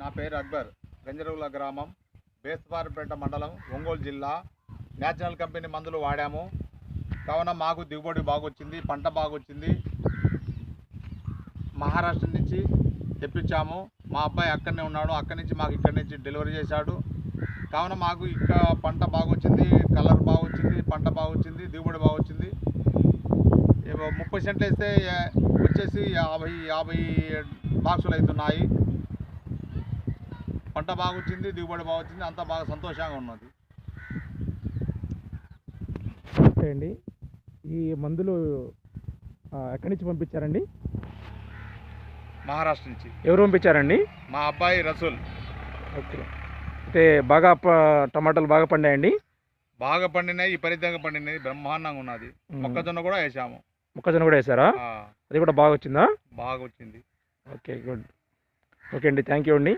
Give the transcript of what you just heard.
నా పేరు అక్బర్, గంజరవుల గ్రామం, బేస్తవారిపేట మండలం, ఒంగోలు జిల్లా. నేషనల్ కంపెనీ మందులు వాడాము. కావున మాకు దిగుబడి బాగొచ్చింది, పంట బాగొచ్చింది. మహారాష్ట్ర నుంచి తెప్పించాము. మా అబ్బాయి అక్కడనే ఉన్నాడు, అక్కడి నుంచి మాకు ఇక్కడి నుంచి డెలివరీ చేశాడు. కావున మాకు ఇక్కడ పంట బాగొచ్చింది, కలర్ బాగొచ్చింది, పంట బాగొచ్చింది, దిగుబడి బాగొచ్చింది. 30 సెంట్లు వేస్తే వచ్చేసి 50 బాక్సులు అవుతున్నాయి. పంట బాగొచ్చింది, దిగుబడి బాగొచ్చింది, అంతా బాగా సంతోషంగా ఉన్నది. ఓకే అండి, ఈ మందులు ఎక్కడి నుంచి పంపించారండి? మహారాష్ట్ర నుంచి. ఎవరు పంపించారండి? మా అబ్బాయి రసూల్. ఓకే, అంటే బాగా టమాటాలు బాగా పండాయండి? బాగా పండినాయి, విపరీతంగా పండినాయి, బ్రహ్మాండంగా ఉన్నది. మొక్కజొన్న కూడా వేసాము. మొక్కజొన్న కూడా వేసారా? అది కూడా బాగా వచ్చిందా? బాగా వచ్చింది. Okay, good. ఓకే అండి, థ్యాంక్ యూ అండి.